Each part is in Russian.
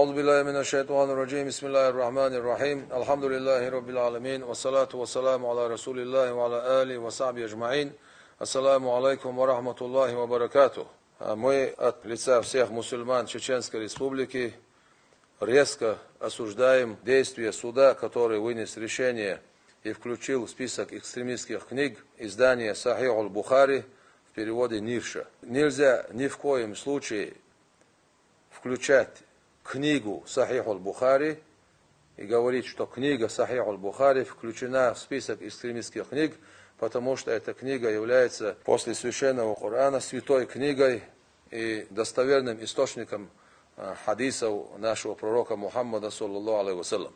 أعوذ بالله من الشيطان الرجيم بسم الله الرحمن الرحيم الحمد لله رب العالمين والصلاة والسلام على رسول الله وعلى آله وصحبه أجمعين. Ассаламу алейкум ва рахматуллахи ва баракатух. Мы от лица всех мусульман Чеченской Республики резко осуждаем действия суда, который вынес решение и включил в список экстремистских книг издание Сахих аль-Бухари в переводе Нирша. Нельзя ни в коем случае включать книгу Сахих аль-Бухари и говорить, что книга Сахих аль-Бухари включена в список экстремистских книг, потому что эта книга является после священного Корана святой книгой и достоверным источником хадисов нашего пророка Мухаммада саллаллаху алейхи вассалям.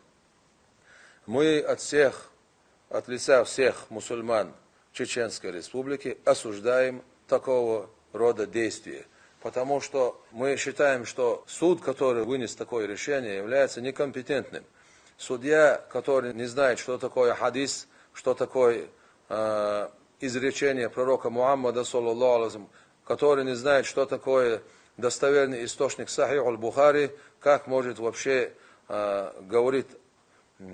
Мы от лица всех мусульман Чеченской Республики осуждаем такого рода действия, потому что мы считаем, что суд, который вынес такое решение, является некомпетентным. Судья, который не знает, что такое хадис, что такое изречение пророка Мухаммада, саллаллаху алейхи вассалям, который не знает, что такое достоверный источник Сахих аль-Бухари, как может вообще говорить,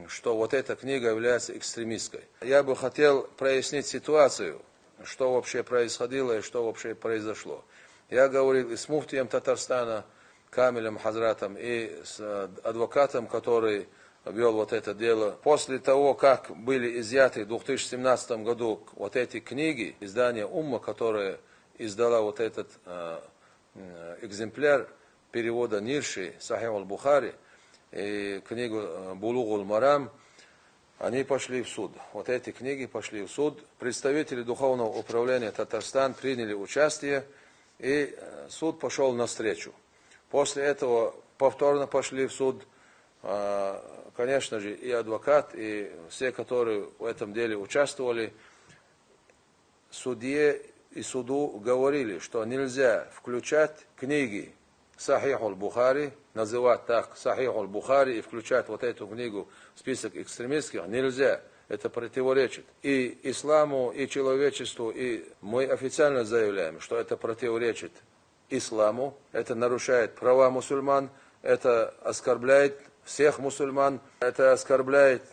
что вот эта книга является экстремистской. Я бы хотел прояснить ситуацию, что вообще происходило и что вообще произошло. Я говорил и с муфтием Татарстана, Камилем Хазратом, и с адвокатом, который вел вот это дело. После того, как были изъяты в 2017 году вот эти книги, издание Умма, которое издала вот этот экземпляр перевода Нирши, Сахих аль-Бухари, и книгу Булуг аль-Марам, они пошли в суд. Вот эти книги пошли в суд. Представители Духовного управления Татарстан приняли участие, и суд пошел навстречу. После этого повторно пошли в суд. Конечно же, и адвокат, и все, которые в этом деле участвовали, судье и суду говорили, что нельзя включать книги Сахих аль-Бухари, называть так Сахих аль-Бухари и включать вот эту книгу в список экстремистских, нельзя. Это противоречит и исламу, и человечеству, и мы официально заявляем, что это противоречит исламу, это нарушает права мусульман, это оскорбляет всех мусульман, это оскорбляет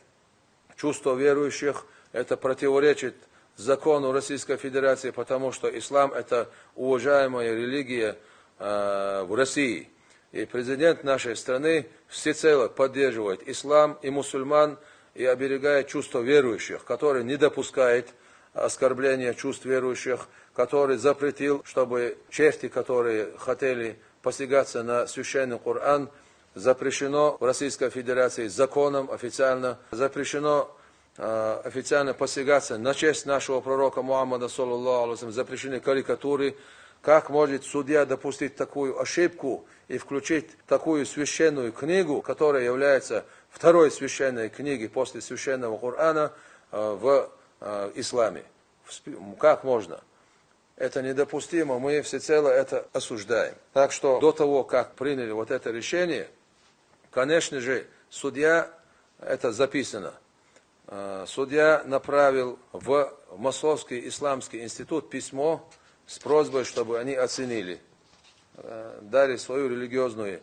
чувство верующих, это противоречит закону Российской Федерации, потому что ислам это уважаемая религия в России. И президент нашей страны всецело поддерживает ислам и мусульман и оберегает чувство верующих, который не допускает оскорбления чувств верующих, который запретил, чтобы черти, которые хотели посягаться на священный Коран, запрещено в Российской Федерации законом официально, запрещено официально посягаться на честь нашего пророка Мухаммада, саллаллаху алейхи вассалям, запрещены карикатуры. Как может судья допустить такую ошибку и включить такую священную книгу, которая является второй священной книгой после священного Корана в исламе? Как можно? Это недопустимо, мы всецело это осуждаем. Так что до того, как приняли вот это решение, конечно же, судья, это записано, судья направил в Московский исламский институт письмо с просьбой, чтобы они оценили, дали свою религиозную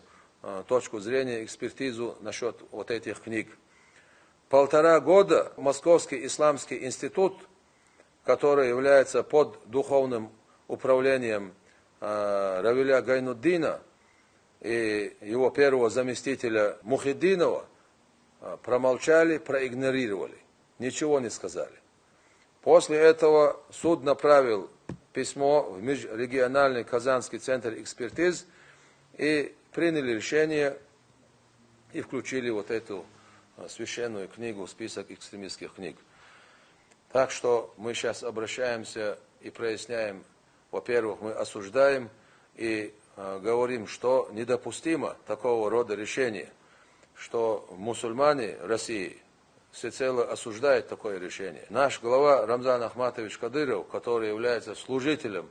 точку зрения, экспертизу насчет вот этих книг. 1,5 года Московский исламский институт, который является под духовным управлением Равиля Гайнуддина и его первого заместителя Мухиддинова, промолчали, проигнорировали, ничего не сказали. После этого суд направил письмо в межрегиональный Казанский центр экспертиз и приняли решение и включили вот эту священную книгу в список экстремистских книг. Так что мы сейчас обращаемся и проясняем, во-первых, мы осуждаем и говорим, что недопустимо такого рода решения, что мусульмане России всецело осуждают такое решение. Наш глава Рамзан Ахматович Кадыров, который является служителем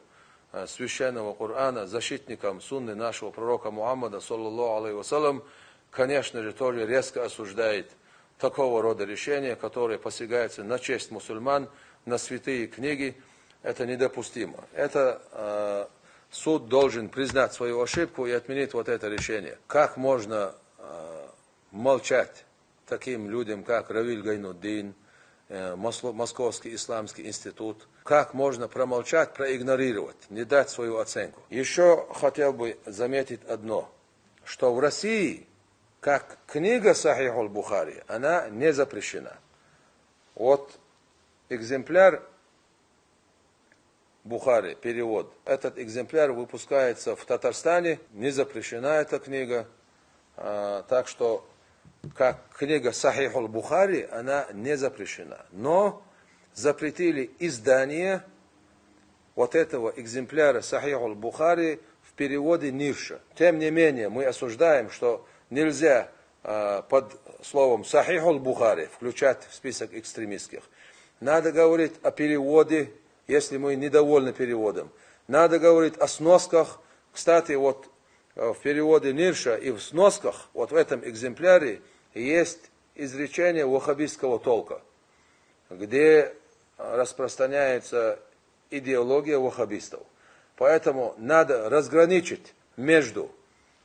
священного Корана, защитником сунны нашего пророка Мухаммада, саллаллаху алейхи вассалям, конечно же, тоже резко осуждает такого рода решения, которые посягаются на честь мусульман, на святые книги. Это недопустимо. Это суд должен признать свою ошибку и отменить вот это решение. Как можно молчать таким людям, как Равиль Гайнуддин, Московский исламский институт? Как можно промолчать, проигнорировать, не дать свою оценку? Еще хотел бы заметить одно, что в России, как книга Сахих аль-Бухари, она не запрещена. Вот экземпляр Бухари, перевод. Этот экземпляр выпускается в Татарстане, не запрещена эта книга. Так что, как книга Сахих аль-Бухари, она не запрещена. Но запретили издание вот этого экземпляра Сахих аль-Бухари в переводе Нирша. Тем не менее, мы осуждаем, что нельзя под словом Сахих аль-Бухари включать в список экстремистских. Надо говорить о переводе, если мы недовольны переводом. Надо говорить о сносках. Кстати, вот в переводе Нирша и в сносках, вот в этом экземпляре, есть изречение ваххабистского толка, где распространяется идеология ваххабистов. Поэтому надо разграничить между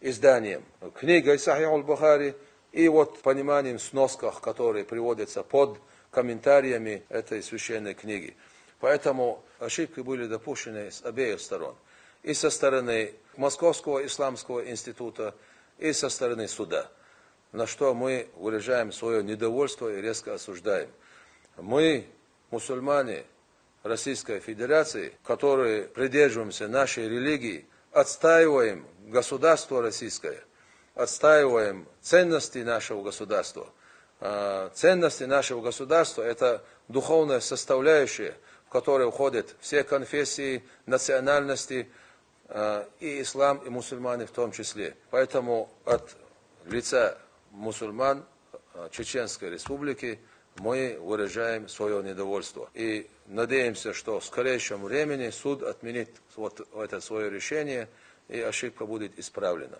изданием книгой Сахих аль-Бухари и вот пониманием сносках, которые приводятся под комментариями этой священной книги. Поэтому ошибки были допущены с обеих сторон. И со стороны Московского исламского института, и со стороны суда. На что мы выражаем свое недовольство и резко осуждаем. Мы, мусульмане Российской Федерации, которые придерживаемся нашей религии, отстаиваем государство российское, отстаиваем ценности нашего государства. Ценности нашего государства – это духовная составляющая, в которой входят все конфессии, национальности, и ислам, и мусульмане в том числе. Поэтому от лица мусульман Чеченской Республики мы выражаем свое недовольство. И надеемся, что в скорейшем времени суд отменит вот это свое решение, и ошибка будет исправлена.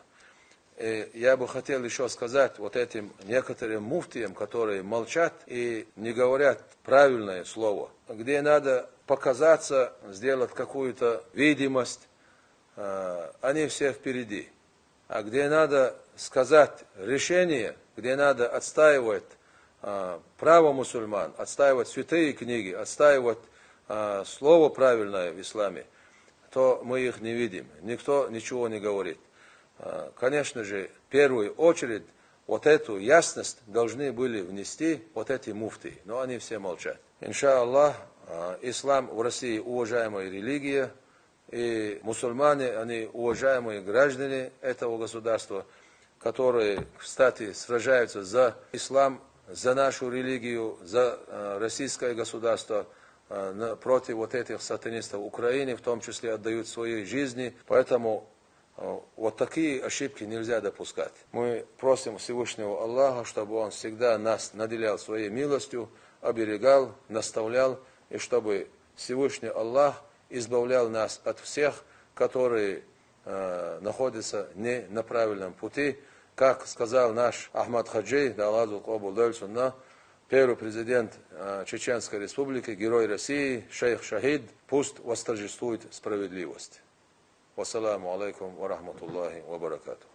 И я бы хотел еще сказать вот этим некоторым муфтиям, которые молчат и не говорят правильное слово, где надо показаться, сделать какую-то видимость, они все впереди. А где надо сказать решение, где надо отстаивать право мусульман, отстаивать святые книги, отстаивать слово правильное в исламе, то мы их не видим. Никто ничего не говорит. Конечно же, в первую очередь, вот эту ясность должны были внести вот эти муфты, но они все молчат. Иншаллах, ислам в России уважаемая религия, и мусульмане, они уважаемые граждане этого государства, которые, кстати, сражаются за ислам, за нашу религию, за российское государство, против вот этих сатанистов в Украине, в том числе отдают свои жизни. Поэтому вот такие ошибки нельзя допускать. Мы просим Всевышнего Аллаха, чтобы Он всегда нас наделял своей милостью, оберегал, наставлял, и чтобы Всевышний Аллах избавлял нас от всех, которые находятся не на правильном пути. Как сказал наш Ахмад Хаджи, да Аллаху Кабул Дальсунна, первый президент Чеченской Республики, герой России, шейх Шахид, пусть восторжествует справедливость. Вассаламу алейкум ва рахматуллахи ва баракату.